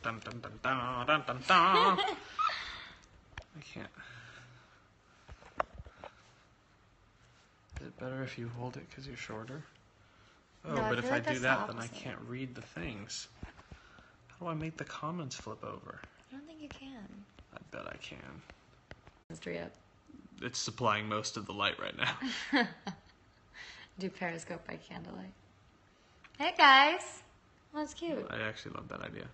Dun, dun, dun, dun, dun, dun, dun. I can't. Is it better if you hold it because you're shorter? Oh, No, but if I like do that, then I opposite. can't read the things. How do I make the comments flip over? I don't think you can. I bet I can. History up. It's supplying most of the light right now. Do periscope by candlelight. Hey guys! Oh, that's cute. I actually love that idea.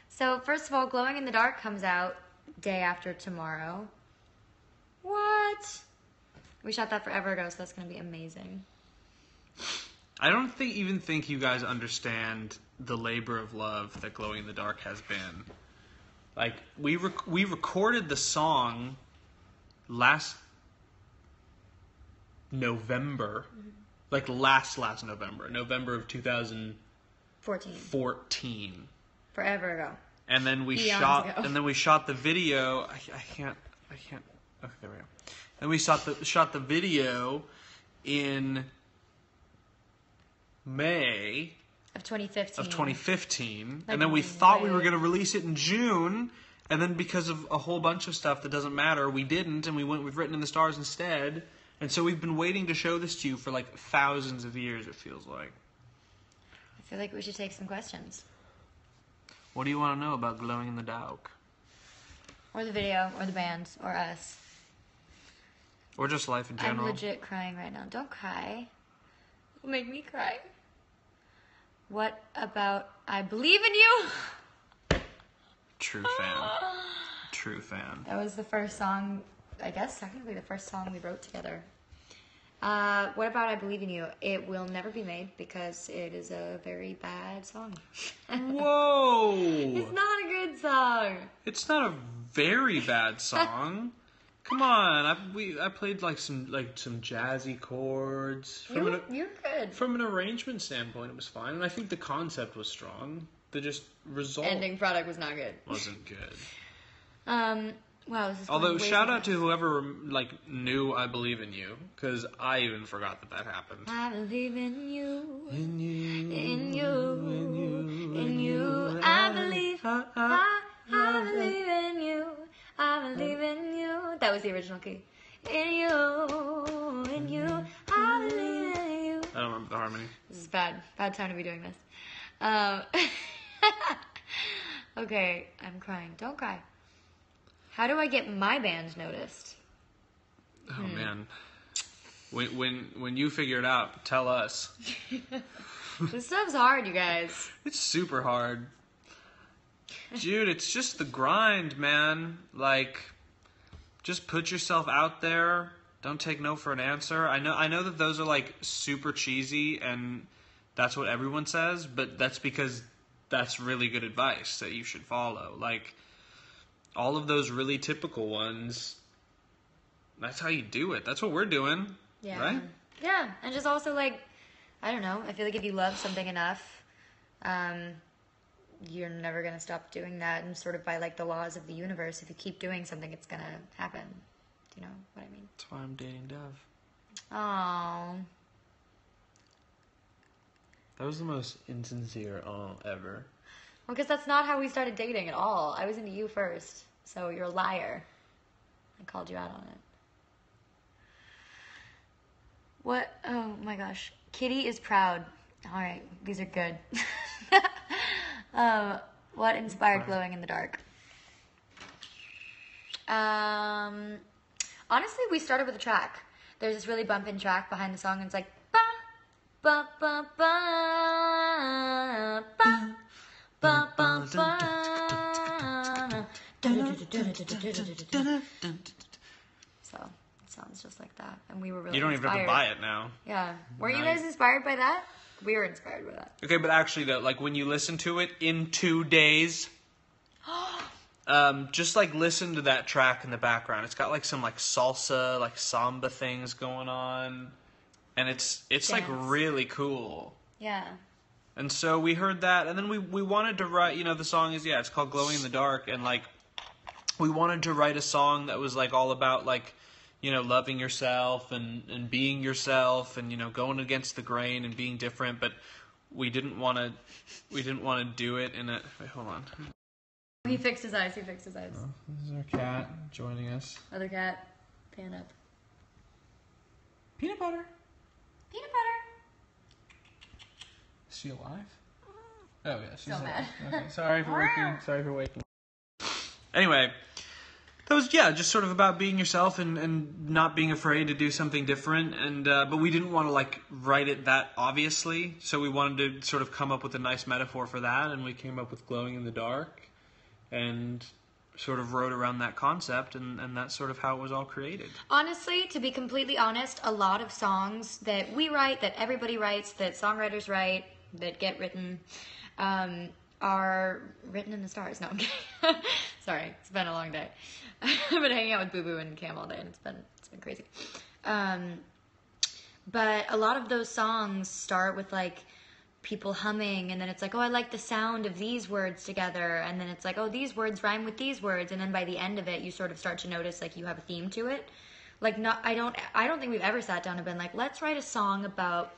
So, first of all, Glowing in the Dark comes out day after tomorrow. What? We shot that forever ago, so that's going to be amazing. I don't even think you guys understand the labor of love that Glowing in the Dark has been. Like, we recorded the song last November. Mm-hmm. Like, last November. November of 2014. Forever ago. And then we shot the video. I can't. Okay, there we go. And we shot the video in May of 2015. And then we thought we were going to release it in June, and then because of a whole bunch of stuff that doesn't matter, we didn't, and we've written in the stars instead. And so we've been waiting to show this to you for like thousands of years, it feels like. I feel like we should take some questions. What do you want to know about Glowing in the Dark? Or the video, or the band, or us. Or just life in general. I'm legit crying right now. Don't cry. It'll make me cry. What about I Believe in You? True fan. True fan. That was the first song, I guess technically the first song we wrote together. What about I Believe in You? It will never be made because it is a very bad song. Whoa! It's not a good song. It's not a very bad song. Come on, I played like some jazzy chords. You're good. From an arrangement standpoint, it was fine, and I think the concept was strong. The just result ending product was not good. Wasn't good. Wow. This is although shout out to whoever knew I Believe in You, because I even forgot that happened. I believe in you. In you. In you. In you. In you. I believe. I believe in you. I believe in you. That was the original key. In you, in you, I believe in you. I don't remember the harmony. This is bad. Bad time to be doing this. Okay, I'm crying. Don't cry. How do I get my band noticed? Oh man. When you figure it out, tell us. This stuff's hard, you guys. It's super hard. Dude, it's just the grind, man. Like, just put yourself out there. Don't take no for an answer. I know that those are like super cheesy and that's what everyone says, but that's because that's really good advice that you should follow. Like, all of those really typical ones, that's how you do it. That's what we're doing. Yeah. Right? Yeah, and just also like, I don't know, I feel like if you love something enough, you're never going to stop doing that, and sort of by like the laws of the universe, if you keep doing something, it's going to happen. Do you know what I mean? That's why I'm dating Dove. Oh. That was the most insincere ever. Well, because that's not how we started dating at all. I was into you first, so you're a liar. I called you out on it. What? Oh my gosh. Kitty is proud. All right, these are good. What inspired Glowing in the Dark? Honestly, we started with a track. There's this really bumping track behind the song, and it's like ba ba ba ba ba ba ba ba. So it sounds just like that, and we were really. You don't inspired. even have to buy it now. Yeah, weren't you guys inspired by that? We were inspired by that. Okay, but actually though, like when you listen to it in 2 days, just like listen to that track in the background. It's got like some like salsa, like samba things going on, and it's like really cool. Yeah. And so we heard that, and then we wanted to write. You know, the song is it's called Glowing in the Dark, and like we wanted to write a song that was like all about like, you know, loving yourself and being yourself and, you know, going against the grain and being different, but we didn't want to do it in a... Wait, hold on. He fixed his eyes. He fixed his eyes. Oh, this is our cat joining us. Other cat. Pan up. Peanut butter. Peanut butter. Is she alive? Oh yeah, she's So alive. mad. Okay, sorry for waking. Sorry for waking. Anyway, that was just sort of about being yourself and not being afraid to do something different. And but we didn't want to like write it that obviously, so we wanted to sort of come up with a nice metaphor for that, and we came up with glowing in the dark, and sort of wrote around that concept, and that's sort of how it was all created. Honestly, to be completely honest, a lot of songs that we write, that everybody writes, that songwriters write, that get written, are written in the stars. No, I'm kidding. Sorry, it's been a long day. I've been hanging out with Boo Boo and Cam all day, and it's been crazy. But a lot of those songs start with like people humming, and then it's like, oh, I like the sound of these words together, and then it's like, oh, these words rhyme with these words, and then by the end of it, you sort of start to notice like you have a theme to it. Like, I don't think we've ever sat down and been like, let's write a song about,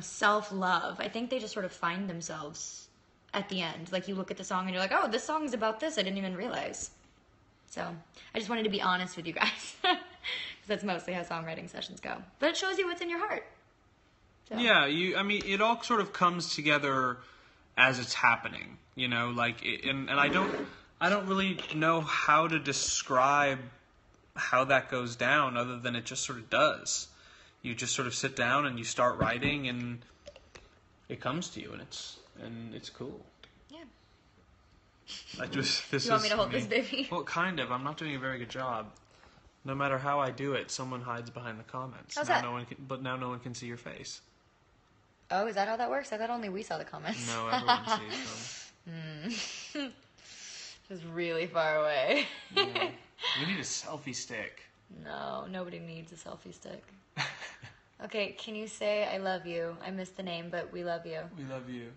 self-love. I think they just sort of find themselves at the end. Like, you look at the song and you're like, oh, this song's about this. I didn't even realize. So I just wanted to be honest with you guys, because that's mostly how songwriting sessions go. But it shows you what's in your heart. So. Yeah, it all sort of comes together as it's happening, and I don't really know how to describe how that goes down other than it just sort of does. You just sort of sit down and you start writing, and it comes to you, and it's cool. Yeah. You want me to hold this baby? Well, kind of. I'm not doing a very good job. No matter how I do it, someone hides behind the comments. How's that? Now no one can see your face. Oh, is that how that works? I thought only we saw the comments. No, everyone sees them. Just really far away. Yeah. We need a selfie stick. No, nobody needs a selfie stick. Okay, can you say I love you? I missed the name, but we love you. We love you.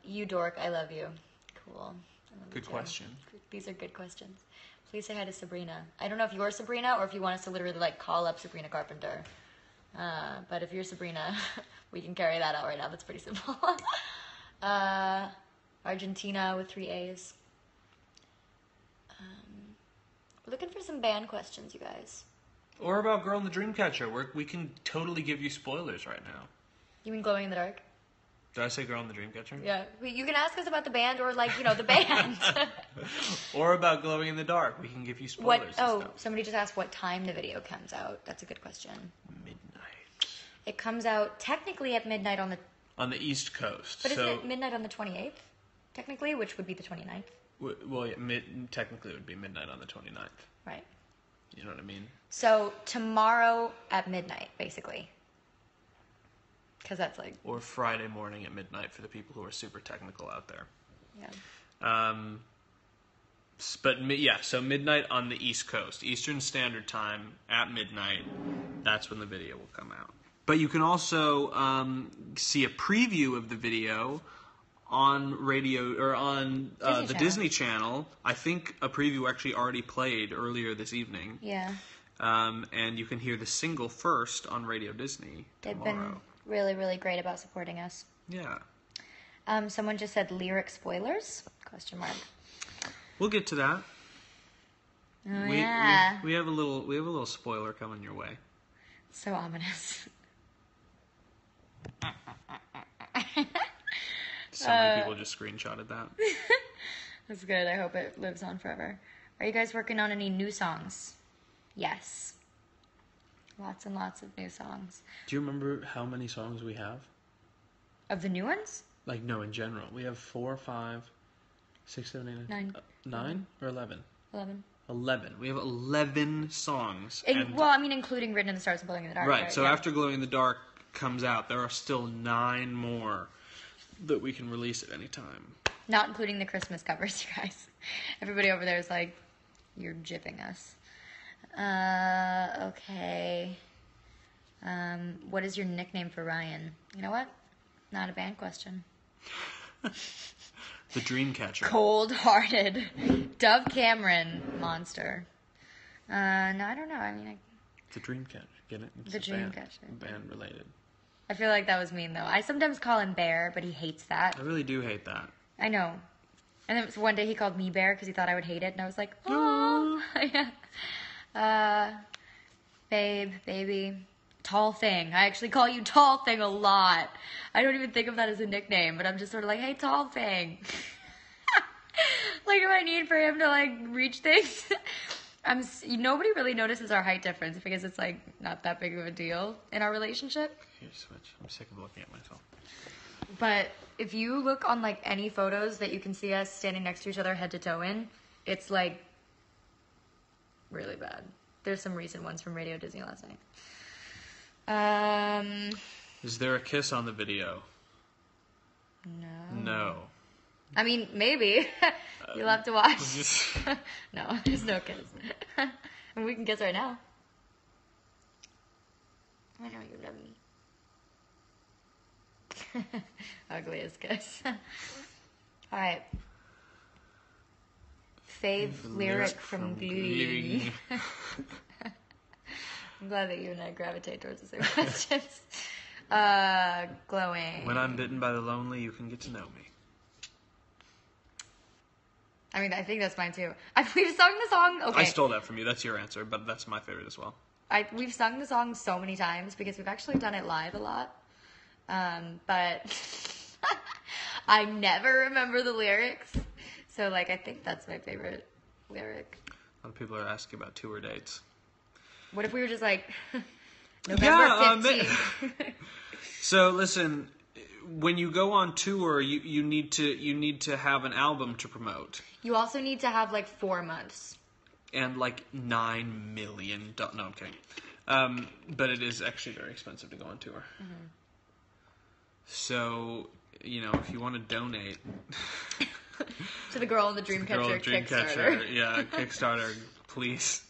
You dork, I love you. Cool. Good question. These are good questions. Please say hi to Sabrina. I don't know if you're Sabrina or if you want us to literally like call up Sabrina Carpenter. But if you're Sabrina, we can carry that out right now. That's pretty simple. Argentina with 3 A's. We're looking for some band questions, you guys. Or about Girl in the Dreamcatcher. We can totally give you spoilers right now. You mean Glowing in the Dark? Did I say Girl in the Dreamcatcher? Yeah. You can ask us about the band or like, the band. Or about Glowing in the Dark. We can give you spoilers and stuff. Somebody just asked what time the video comes out. That's a good question. Midnight. It comes out technically at midnight on the East Coast. But isn't it midnight on the 28th? Technically, which would be the 29th. Well, yeah, technically it would be midnight on the 29th. Right. You know what I mean? So tomorrow at midnight, basically. Because that's like... Or Friday morning at midnight for the people who are super technical out there. Yeah. So midnight on the East Coast. Eastern Standard Time at midnight. That's when the video will come out. But you can also see a preview of the video on radio or on the Disney Channel. I think a preview actually already played earlier this evening. Yeah. And you can hear the single first on Radio Disney tomorrow. They've been really, really great about supporting us. Yeah. Someone just said lyric spoilers? ? We'll get to that. Oh, yeah. We have a little spoiler coming your way. So ominous. So many people just screenshotted that. That's good. I hope it lives on forever. Are you guys working on any new songs? Yes. Lots and lots of new songs. Do you remember how many songs we have? Of the new ones? Like, no, in general. We have 4, 5, 6, 7, 8, 9. 9 or 11? 11. 11. We have 11 songs. Including Written in the Stars and Glowing in the Dark. Right, so after Glowing in the Dark comes out, there are still 9 more that we can release at any time. Not including the Christmas covers, you guys. Everybody over there is like, you're gypping us. Okay. What is your nickname for Ryan? You know what? Not a band question. The Dreamcatcher. Cold-hearted. Dove Cameron monster. No, I don't know. The Dreamcatcher. Get it? It's the Dreamcatcher. Band related. I feel like that was mean, though. I sometimes call him Bear, but he hates that. I really do hate that. I know. And then one day he called me bear because he thought I would hate it, and I was like, oh, yeah. Babe, baby, tall thing. I actually call you tall thing a lot. I don't even think of that as a nickname, but I'm just sort of like, hey, tall thing. Like if I need for him to like reach things. Nobody really notices our height difference because it's like not that big of a deal in our relationship. Here, switch. I'm sick of looking at myself. But if you look on like any photos that you can see us standing next to each other head to toe in, it's like really bad. There's some recent ones from Radio Disney last night. Is there a kiss on the video? No. I mean, maybe. You'll have to watch. No, there's no kiss. I mean, we can kiss right now. I know you love me. Ugliest kiss. Alright. Fave lyric from Glee. I'm glad that you and I gravitate towards the same questions. Glowing. When I'm bitten by the lonely, you can get to know me. I mean, I think that's mine too. We've sung the song. Okay. I stole that from you. That's your answer, but that's my favorite as well. We've sung the song so many times because we've actually done it live a lot. But I never remember the lyrics. So, like, I think that's my favorite lyric. A lot of people are asking about tour dates. What if we were just like, November 15th? So, listen, when you go on tour, you need to have an album to promote. You also need to have, like, 4 months. And, like, $9 million... No, I'm kidding. But it is actually very expensive to go on tour. Mm-hmm. So, you know, if you want to donate... to the Girl in the Dreamcatcher Kickstarter. Yeah, Kickstarter, please.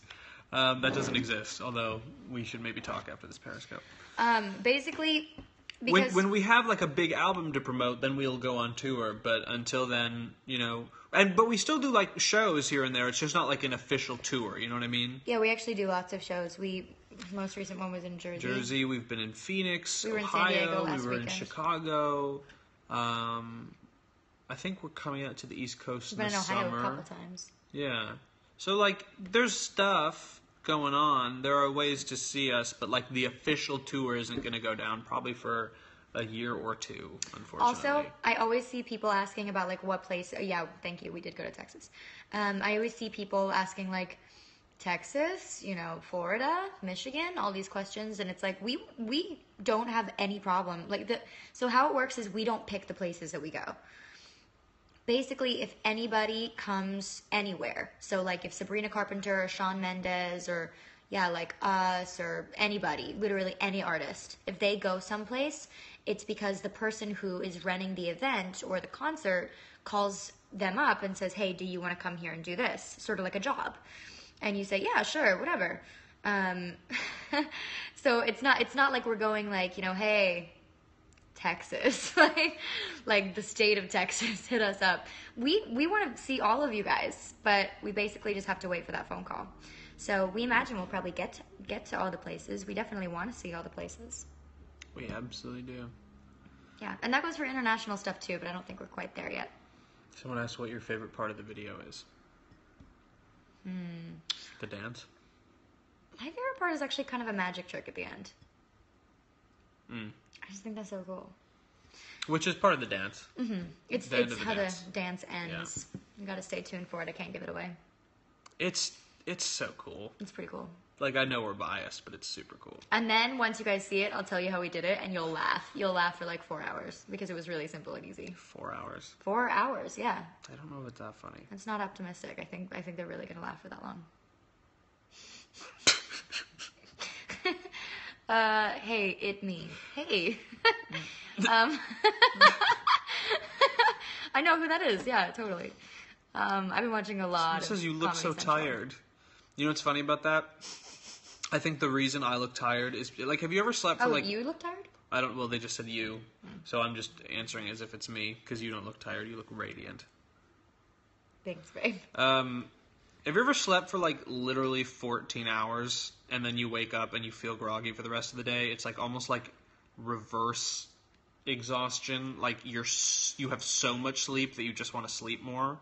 That doesn't exist, although we should maybe talk after this Periscope. Basically... Because when we have like a big album to promote, then we'll go on tour. But until then, you know, but we still do like shows here and there. It's just not like an official tour. You know what I mean? Yeah, we actually do lots of shows. Most recent one was in Jersey. We've been in Phoenix, we were Ohio. In San Diego last we were weekend. In Chicago. I think we're coming out to the East Coast in the summer. We've been in Ohio a couple times. Yeah, so like there's stuff going on. There are ways to see us, but like the official tour isn't going to go down probably for a year or two, unfortunately. Also, I always see people asking about like what place. Yeah, thank you. We did go to Texas. I always see people asking like Texas, you know, Florida, Michigan, all these questions, and it's like we don't have any problem. So how it works is we don't pick the places that we go. Basically, if anybody comes anywhere, so like if Sabrina Carpenter or Shawn Mendes or, yeah, like us or anybody, literally any artist, if they go someplace, it's because the person who is running the event or the concert calls them up and says, hey, do you want to come here and do this? Sort of like a job. And you say, yeah, sure, whatever. So it's not like we're going like, you know, hey, Texas, like the state of Texas, hit us up. We want to see all of you guys, but we basically just have to wait for that phone call. So we imagine we'll probably get to all the places. We definitely want to see all the places. We absolutely do. Yeah, and that goes for international stuff too, but I don't think we're quite there yet. Someone asked what your favorite part of the video is. The dance? My favorite part is actually kind of a magic trick at the end. I just think that's so cool. Which is part of the dance. Mm-hmm. It's how the dance ends. Yeah. You got to stay tuned for it. I can't give it away. It's so cool. It's pretty cool. Like, I know we're biased, but it's super cool. And then, once you guys see it, I'll tell you how we did it, and you'll laugh. You'll laugh for like 4 hours, because it was really simple and easy. 4 hours? 4 hours, yeah. I don't know if it's that funny. It's not optimistic. I think they're really going to laugh for that long. Hey, it me. Hey. I know who that is. Yeah, totally. I've been watching a lot. It says you look so tired. You know what's funny about that? I think the reason I look tired is, like, have you ever slept for, like... Oh, you look tired? I don't... Well, they just said you. So I'm just answering as if it's me, because you don't look tired. You look radiant. Thanks, babe. Have you ever slept for, like, literally 14 hours, and then you wake up and you feel groggy for the rest of the day? It's, like, almost like reverse exhaustion, like you have so much sleep that you just want to sleep more.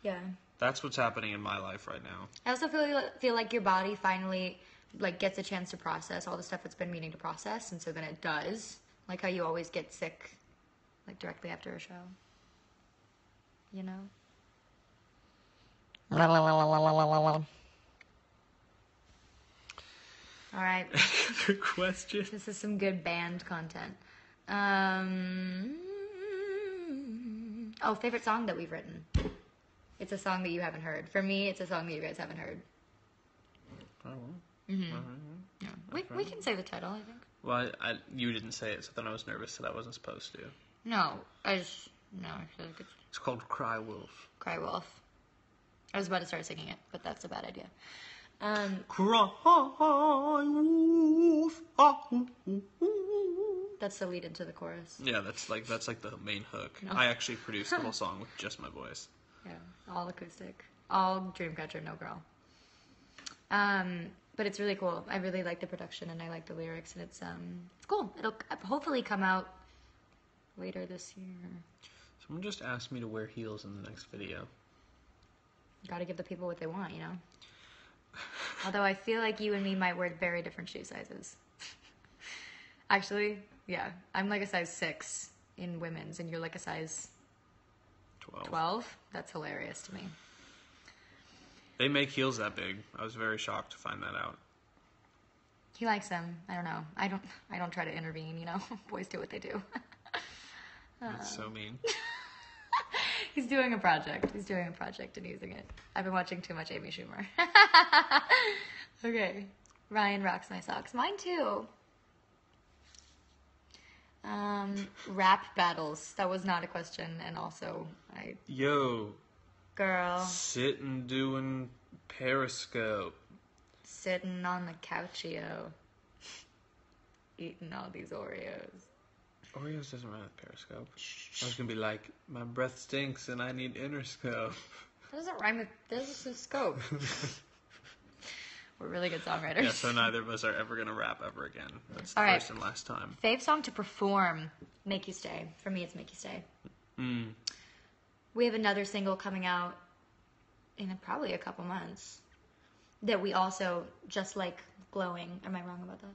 Yeah. That's what's happening in my life right now. I also feel like your body finally like gets a chance to process all the stuff it's been meaning to process, and so then it does. Like how you always get sick, like directly after a show. You know. All right. Good question. This is some good band content. Favorite song that we've written. It's a song that you haven't heard. For me, it's a song that you guys haven't heard. Oh. Yeah. We can say the title, I think. Well, you didn't say it, so then I was nervous that I wasn't supposed to. No, I feel like It's called Cry Wolf. Cry Wolf. I was about to start singing it, but that's a bad idea. Cry Wolf. That's the lead into the chorus. Yeah, that's like the main hook. No. I actually produced the whole song with just my voice. Yeah, all acoustic. All Dreamcatcher, no girl. But it's really cool. I really like the production and I like the lyrics, and it's cool. It'll hopefully come out later this year. Someone just asked me to wear heels in the next video. Gotta give the people what they want, you know? Although I feel like you and me might wear very different shoe sizes. Actually, yeah. I'm like a size 6 in women's, and you're like a size 12? That's hilarious to me. They make heels that big. I was very shocked to find that out. He likes them. I don't know. I don't try to intervene, you know? Boys do what they do. That's so mean. He's doing a project and using it. I've been watching too much Amy Schumer. Okay. Ryan rocks my socks. Mine too. Rap battles. That was not a question, and also Yo. Girl. Sitting doing periscope. Sitting on the couchio. Eating all these Oreos. Oreos doesn't run with periscope. I was gonna be like, my breath stinks and I need Interscope. That doesn't rhyme with this is scope. We're really good songwriters. Yeah, so neither of us are ever gonna rap ever again. That's the All right. first and last time. Fave song to perform. Make You Stay. For me, it's Make You Stay. Mm. We have another single coming out in probably a couple months that we also just like Glowing. Am I wrong about that?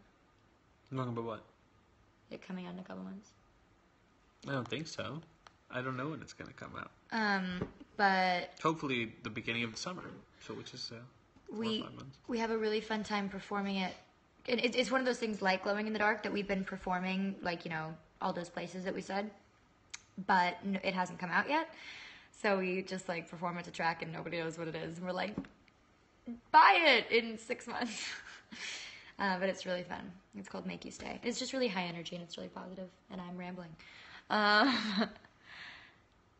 Wrong about what? It coming out in a couple months. I don't think so. I don't know when it's gonna come out. But Hopefully the beginning of the summer. So which is 4 or 5 months. we have a really fun time performing it. It's one of those things like Glowing in the Dark that we've been performing, like, you know, all those places that we said, but it hasn't come out yet. So we just like perform it to track and nobody knows what it is. And we're like, buy it in 6 months. But it's really fun. It's called Make You Stay. It's just really high energy and it's really positive, and I'm rambling.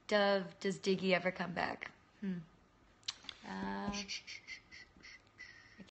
Dove, does Diggy ever come back?